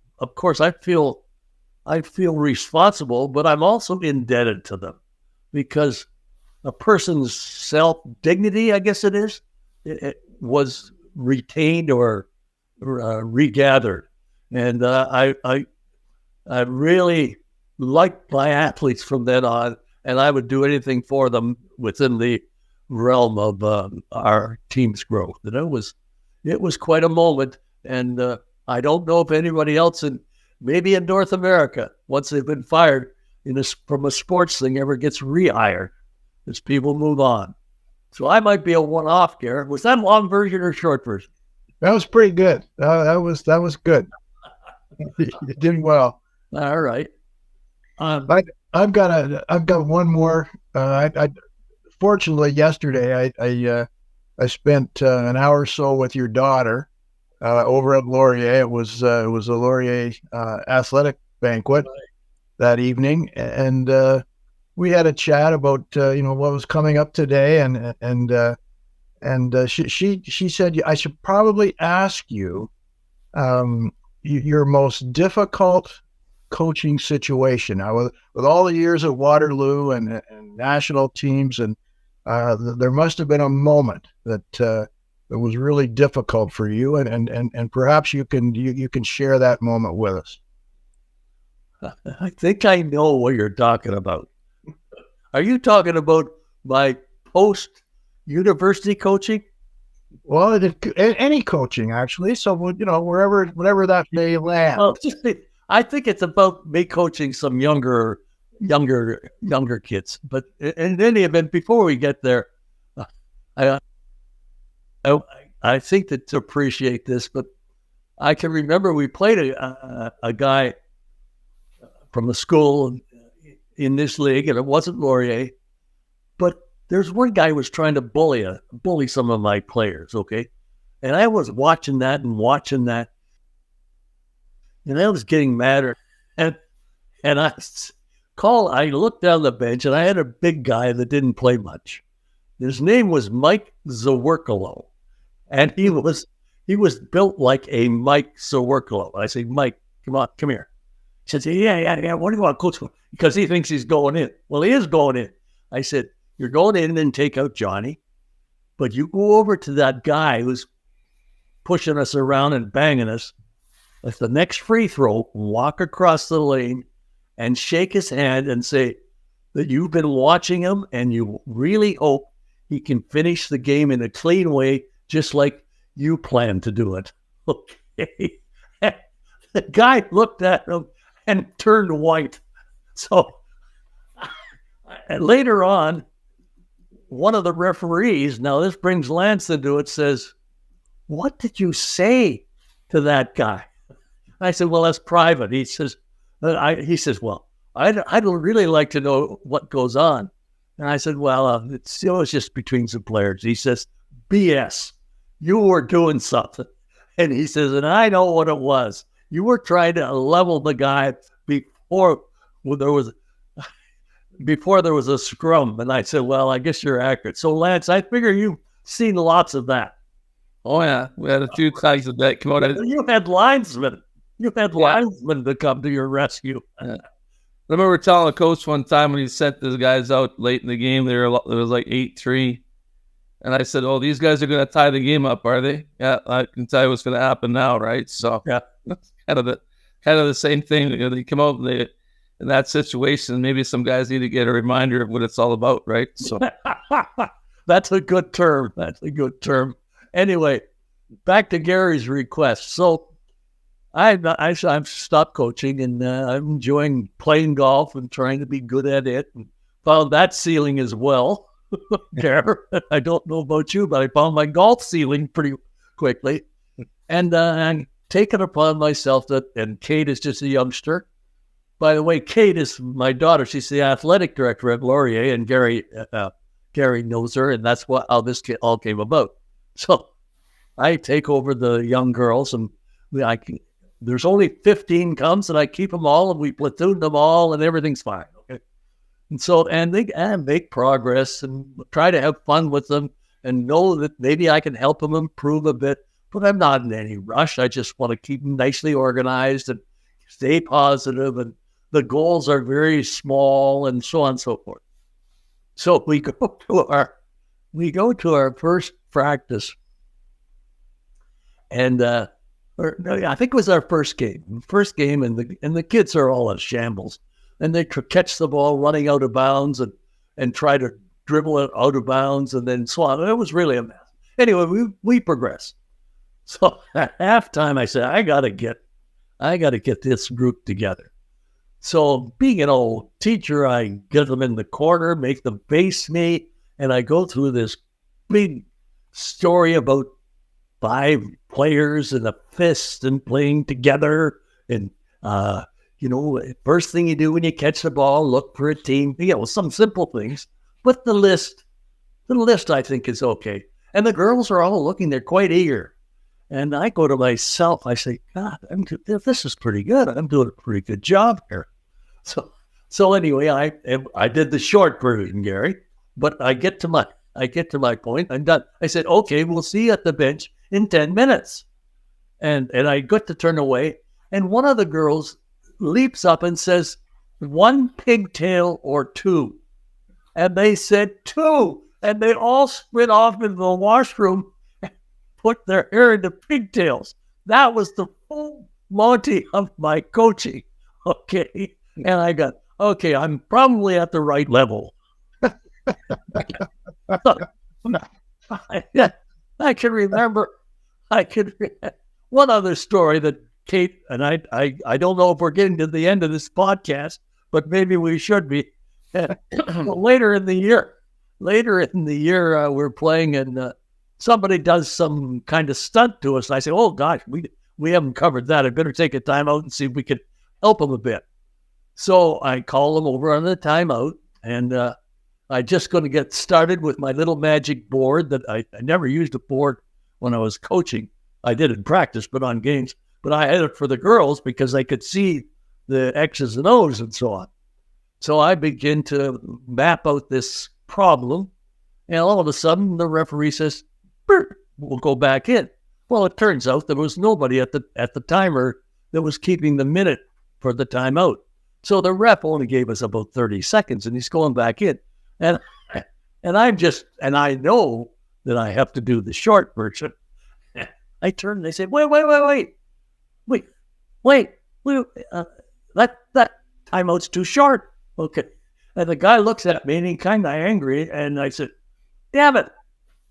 feel responsible, but I'm also indebted to them because a person's self-dignity, I guess it was retained or regathered. And I really liked my athletes from then on, and I would do anything for them within the realm of our team's growth. And it was quite a moment. And I don't know if anybody else maybe in North America, once they've been fired from a sports thing, ever gets rehired as people move on. So I might be a one-off, Garrett. Was that long version or short version? That was pretty good. That was good. You did well. All right. I've got one more. Fortunately, yesterday I spent an hour or so with your daughter over at Laurier. It was a Laurier athletic banquet that evening, and we had a chat about what was coming up today, and she said I should probably ask you your most difficult coaching situation. Now, with all the years at Waterloo and national teams, and there must have been a moment that was really difficult for you, and perhaps you can share that moment with us. I think I know what you're talking about. Are you talking about my post-university coaching? Well, any coaching, actually. So, wherever that may land. Well, I think it's about me coaching some younger kids. But in any event, before we get there, I think that to appreciate this, but I can remember we played a guy from the school in this league, and it wasn't Laurier, but there's one guy who was trying to bully some of my players, okay? And I was watching that, and I was getting madder. And I looked down the bench, and I had a big guy that didn't play much. His name was Mike Zawerkalo, and he was built like a Mike Zawerkalo. I say, Mike, come here. He says, yeah. What do you want, coach? Because he thinks he's going in. Well, he is going in. I said, you're going in and take out Johnny, but you go over to that guy who's pushing us around and banging us. At the next free throw, walk across the lane and shake his hand and say that you've been watching him and you really hope he can finish the game in a clean way, just like you plan to do it. Okay. The guy looked at him and turned white. So later on, one of the referees, now this brings Lance into it, says, what did you say to that guy? I said, well, that's private. He says, well, I'd really like to know what goes on. And I said, well, it's just between some players. He says, BS, you were doing something. And he says, and I know what it was. You were trying to level the guy before there was a scrum. And I said, well, I guess you're accurate. So, Lance, I figure you've seen lots of that. Oh, yeah. We had a few times of that come out. You had linesmen. You had linesmen to come to your rescue. I remember telling a coach one time when he sent those guys out late in the game, it was like 8-3. And I said, oh, these guys are going to tie the game up, are they? Yeah, I can tell you what's going to happen now, right? So yeah, that's kind of the same thing. They come out in that situation, maybe some guys need to get a reminder of what it's all about, right? So that's a good term. Anyway, back to Gary's request. So I've stopped coaching, and I'm enjoying playing golf and trying to be good at it, and found that ceiling as well. I don't know about you, but I found my golf ceiling pretty quickly. And I'm taking upon myself and Kate is just a youngster. By the way, Kate is my daughter. She's the athletic director at Laurier, and Gary knows her, and that's how this all came about. So I take over the young girls, and there's only 15 comes, and I keep them all, and we platoon them all, and everything's fine. Okay, and they make progress and try to have fun with them, and know that maybe I can help them improve a bit. But I'm not in any rush. I just want to keep them nicely organized and stay positive, and the goals are very small, and so on and so forth. So we go to our first practice, and I think it was our first game, and the kids are all in shambles, and they catch the ball running out of bounds and try to dribble it out of bounds, and then so on. It was really a mess. Anyway, we progress. So at halftime, I said, I gotta get this group together. So being an old teacher, I get them in the corner, make them face me, and I go through this big story about 5 players and a fist and playing together. And, first thing you do when you catch the ball, look for a team. Some simple things. But the list I think is okay. And the girls are all looking, they're quite eager. And I go to myself, I say, God, this is pretty good. I'm doing a pretty good job here. So anyway, I did the short version, Gary, but I get to my point. I'm done. I said, okay, we'll see you at the bench in 10 minutes. And I got to turn away, and one of the girls leaps up and says, 1 pigtail or 2. And they said 2. And they all sprint off into the washroom and put their hair into pigtails. That was the full Monty of my coaching. Okay. And I got, okay, I'm probably at the right level. I can remember, one other story that Kate, and I don't know if we're getting to the end of this podcast, but maybe we should be. Later in the year, we're playing and somebody does some kind of stunt to us. And I say, oh gosh, we haven't covered that. I better take a timeout and see if we can help them a bit. So I call them over on the timeout, and I'm just going to get started with my little magic board that I never used a board when I was coaching. I did in practice, but on games. But I had it for the girls because I could see the X's and O's and so on. So I begin to map out this problem, and all of a sudden the referee says, we'll go back in. Well, it turns out there was nobody at the timer that was keeping the minute for the timeout. So the ref only gave us about 30 seconds, and he's going back in. And I know that I have to do the short version. I turn and they say, wait. That timeout's too short. Okay. And the guy looks at me and he's kind of angry. And I said, damn it,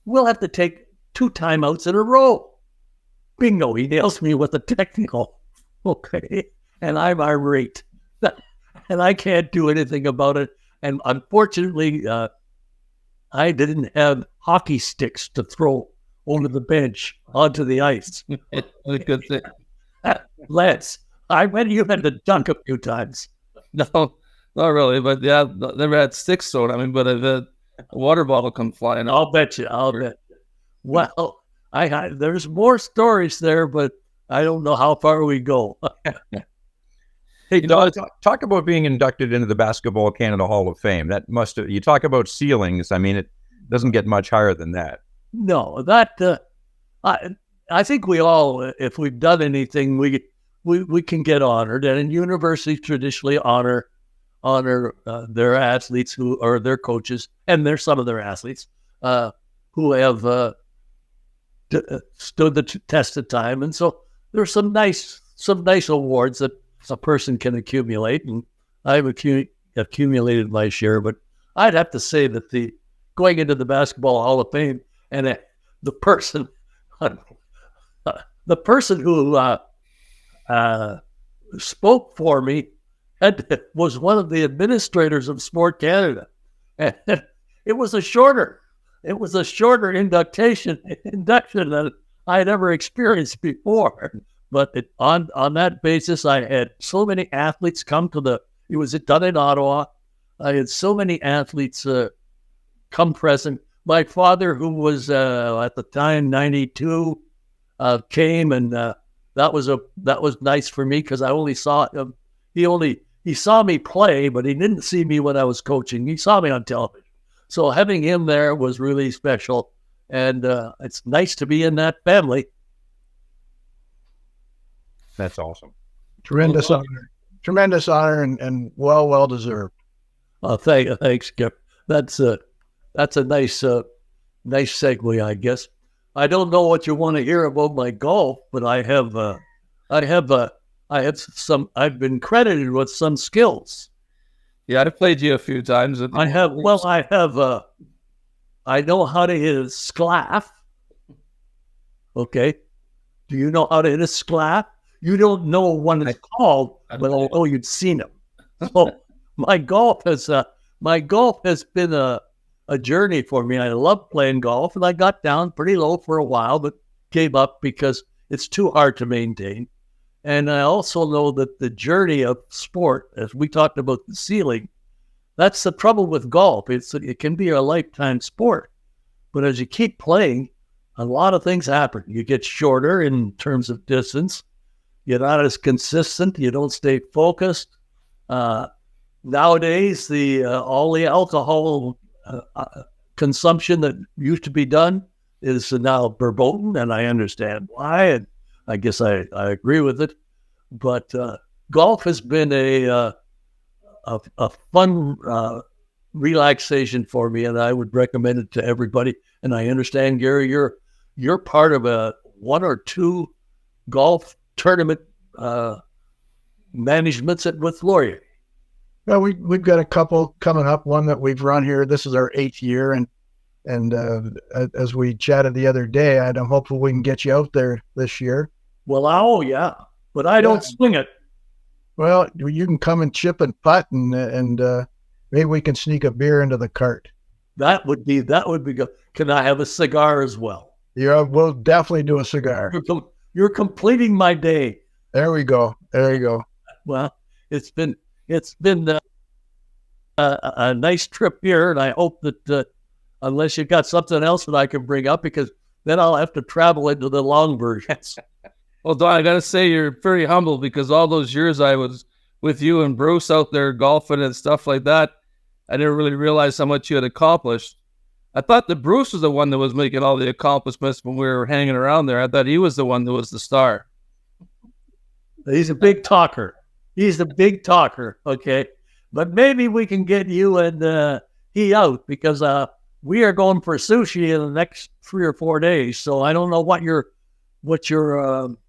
we'll have to take 2 timeouts in a row. Bingo, he nails me with a technical. Okay. And I'm irate. And I can't do anything about it. And unfortunately, I didn't have hockey sticks to throw over the bench onto the ice. A good thing. Lance, I bet you had to dunk a few times. No, not really. But yeah, never had sticks thrown. I mean, but I've had a water bottle come flying. I'll bet you. Well, there's more stories there, but I don't know how far we go. Hey, Don, talk about being inducted into the Basketball Canada Hall of Fame. That must have, you talk about ceilings. I mean, it doesn't get much higher than that. No, I think we all, if we've done anything, we can get honored. And universities traditionally honor their athletes or their coaches, and there's some of their athletes who have stood the test of time. And so there's some nice awards that a person can accumulate, and I've accumulated my share. But I'd have to say that going into the Basketball Hall of Fame and the person who spoke for me was one of the administrators of Sport Canada, and it was a shorter induction than I had ever experienced before. But on that basis, I had so many athletes come to it was done in Ottawa. I had so many athletes come present. My father, who was at the time 92, came, and that was nice for me because I only saw him. He saw me play, but he didn't see me when I was coaching. He saw me on television. So having him there was really special, and it's nice to be in that family. That's awesome. Tremendous honor, and well deserved. Thanks, Skip. That's a nice segue, I guess. I don't know what you want to hear about my golf, but I've been credited with some skills. Yeah, I've played you a few times. I know how to hit a sclaf. Okay. Do you know how to hit a sclaf? You don't know what it's called, but you'd seen them. So my golf has been a journey for me. I love playing golf, and I got down pretty low for a while, but gave up because it's too hard to maintain. And I also know that the journey of sport, as we talked about the ceiling, that's the trouble with golf. It can be a lifetime sport, but as you keep playing, a lot of things happen. You get shorter in terms of distance. You're not as consistent. You don't stay focused. Nowadays, all the alcohol consumption that used to be done is now verboten, and I understand why, and I guess I agree with it. But golf has been a fun relaxation for me, and I would recommend it to everybody. And I understand, Gary, you're part of a 1 or 2 golf tournament managements with Laurier. Well, we've got a couple coming up. One that we've run here. This is our 8th year, and as we chatted the other day, I'm hopeful we can get you out there this year. Well, oh yeah, but I don't swing it. Well, you can come and chip and putt, and maybe we can sneak a beer into the cart. That would be good. Can I have a cigar as well? Yeah, we'll definitely do a cigar. You're completing my day. There we go. There you go. Well, it's been a nice trip here, and I hope that unless you got something else that I can bring up, because then I'll have to travel into the long versions. Well, Don, I got to say you're very humble, because all those years I was with you and Bruce out there golfing and stuff like that, I didn't really realize how much you had accomplished. I thought that Bruce was the one that was making all the accomplishments when we were hanging around there. I thought he was the one that was the star. He's a big talker. Okay. But maybe we can get you and he out, because we are going for sushi in the next 3 or 4 days. So I don't know what your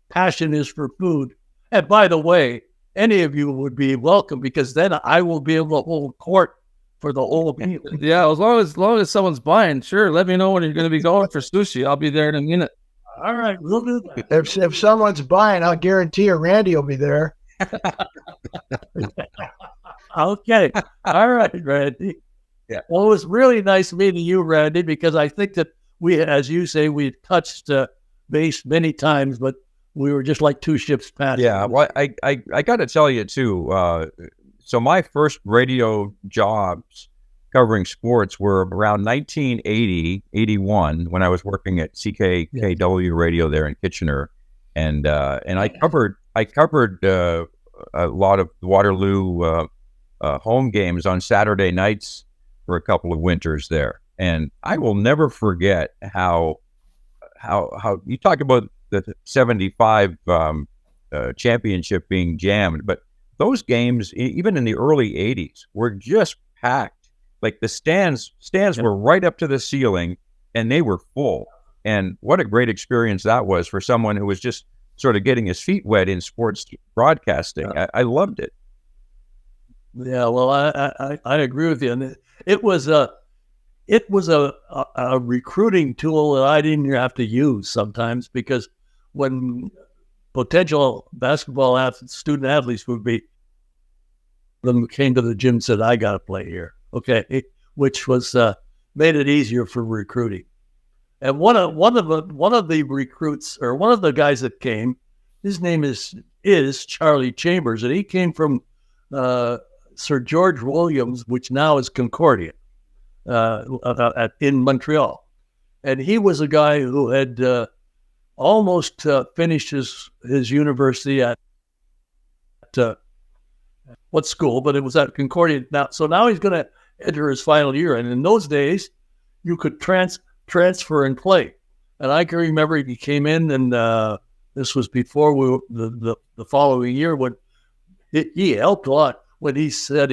passion is for food. And by the way, any of you would be welcome, because then I will be able to hold court for the whole meal. Yeah, as long as someone's buying, sure. Let me know when you're going to be going for sushi. I'll be there in a minute. All right, we'll do that. If someone's buying, I'll guarantee you Randy will be there. Okay. All right, Randy. Yeah. Well, it was really nice meeting you, Randy, because I think that we, as you say, we touched base many times, but we were just like 2 ships passing. Yeah, well, I got to tell you too. So my first radio jobs covering sports were around 1980, 81, when I was working at CKKW Radio there in Kitchener, and I covered a lot of Waterloo home games on Saturday nights for a couple of winters there, and I will never forget how you talk about the 75 championship being jammed, but those games, even in the early 80s, were just packed. Like the stands were right up to the ceiling, and they were full. And what a great experience that was for someone who was just sort of getting his feet wet in sports broadcasting. I loved it. Yeah, well, I agree with you. And it was a recruiting tool that I didn't have to use sometimes, because when potential basketball student athletes would be, them came to the gym and said, I got to play here. Okay. Which was, made it easier for recruiting. And one of the recruits, or one of the guys that came, his name is Charlie Chambers, and he came from, Sir George Williams, which now is Concordia, in Montreal. And he was a guy who had, almost finished his university at what school, but it was at Concordia. So now he's going to enter his final year. And in those days, you could transfer and play. And I can remember he came in, and this was before the following year, when he helped a lot. When he said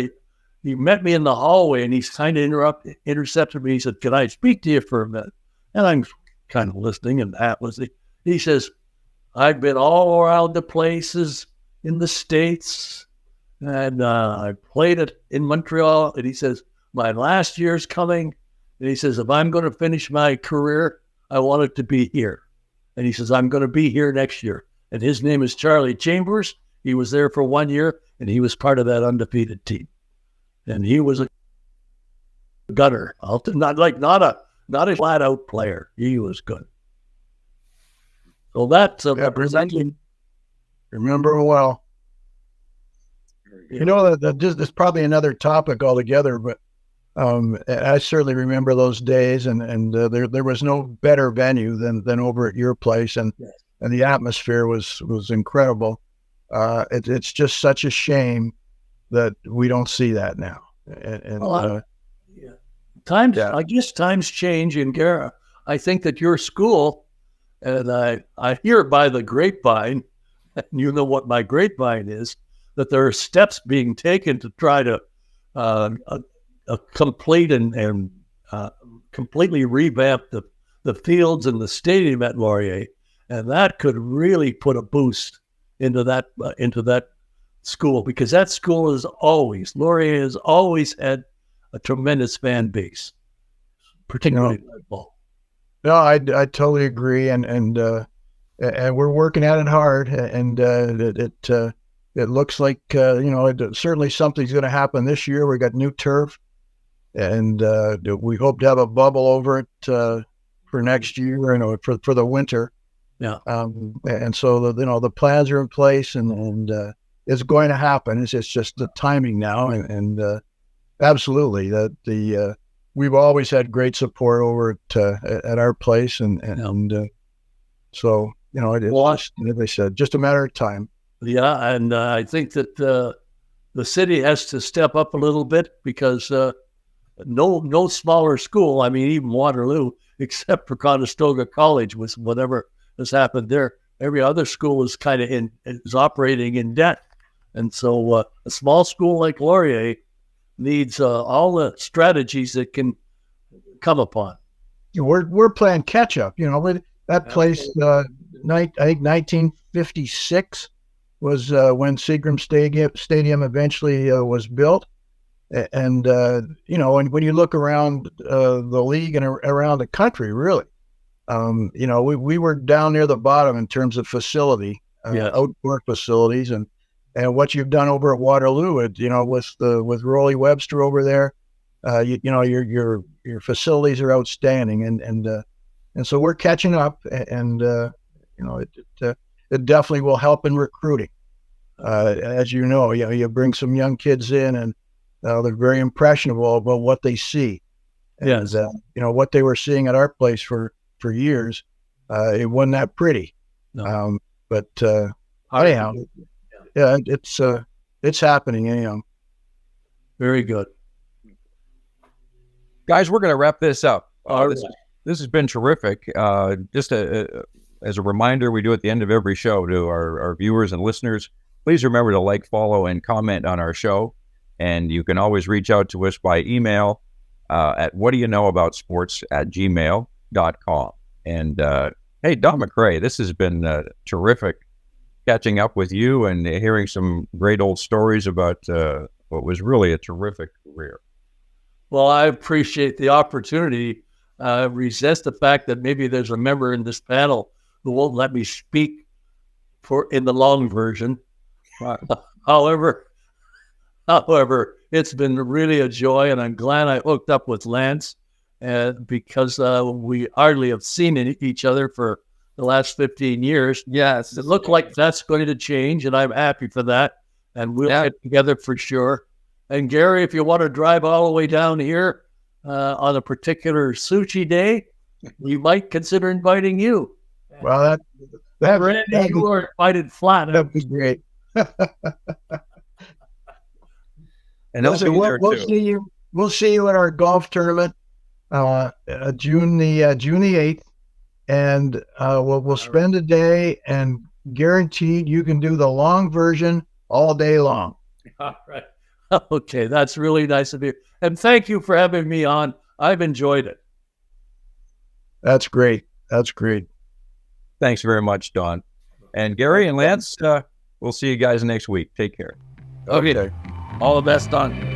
he met me in the hallway, and he kind of intercepted me. He said, "Can I speak to you for a minute?" And I'm kind of listening, and that was it. He says, "I've been all around the places in the States, and I played it in Montreal." And he says, "My last year's coming." And he says, "If I'm going to finish my career, I want it to be here." And he says, "I'm going to be here next year." And his name is Charlie Chambers. He was there for 1 year, and he was part of that undefeated team. And he was a gunner, not a flat out player. He was good. So that's representing. Remember well. You know that there's probably another topic altogether, but I certainly remember those days, and there was no better venue than over at your place, and the atmosphere was incredible. It's just such a shame that we don't see that now. I guess times change, and Gara, I think that your school, and I hear by the grapevine, you know what my grapevine is, that there are steps being taken to try to complete and completely revamp the fields and the stadium at Laurier, and that could really put a boost into that school, because that school Laurier has always had a tremendous fan base, particularly football. No, I totally agree, and we're working at it hard, and it looks like certainly something's going to happen this year. We got new turf, and we hope to have a bubble over it for next year and for the winter. Yeah. And so the plans are in place, and it's going to happen. It's just the timing now, and absolutely that we've always had great support over at our place, and so it's as I said, just a matter of time. Yeah, and I think that the city has to step up a little bit, because no smaller school, I mean, even Waterloo, except for Conestoga College, with whatever has happened there, every other school is kind of is operating in debt, and so a small school like Laurier needs all the strategies that can come upon. We're playing catch up. That place, I think 1956 was when Seagram Stadium eventually was built. And, when you look around the league and around the country, really, we were down near the bottom in terms of facility, outdoor facilities, and what you've done over at Waterloo, with Rolly Webster over there, your facilities are outstanding, and so we're catching up, and it definitely will help in recruiting. As you bring some young kids in, and they're very impressionable about what they see. Yes. What they were seeing at our place for years, it wasn't that pretty. No. But anyhow, yeah, it's happening anyhow. Very good. Guys, we're going to wrap this up. This has been terrific. Just as a reminder, we do at the end of every show to our viewers and listeners, please remember to like, follow, and comment on our show. And you can always reach out to us by email at whatdoyouknowaboutssports@gmail.com. And hey, Don McCrae, this has been terrific catching up with you and hearing some great old stories about what was really a terrific career. Well, I appreciate the opportunity. Resist the fact that maybe there's a member in this panel who won't let me speak in the long version. However, it's been really a joy, and I'm glad I hooked up with Lance, because we hardly have seen each other for the last 15 years. Yes. It looked like that's going to change, and I'm happy for that, and we'll get together for sure. And Gary, if you want to drive all the way down here on a particular sushi day, we might consider inviting you. Well, Randy, you are invited flat. That'd be great. And we'll see you at our golf tournament, June the 8th, and we'll spend a day, and guaranteed you can do the long version all day long. All right. Okay, that's really nice of you, and thank you for having me on. I've enjoyed it. That's great. Thanks very much, Don. And Gary and Lance, we'll see you guys next week. Take care. Okay. All the best, Don.